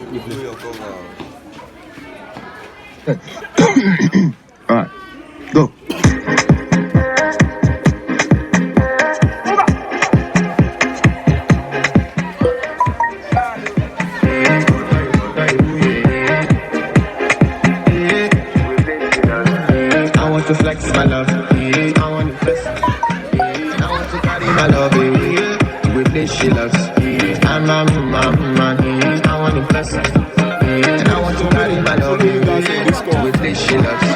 Do your cover. Alright, go. I want to flex my love. I want to flex. I want to carry my love with this she loves. I'm a man. I want to flex. And I want to carry my love with this she loves.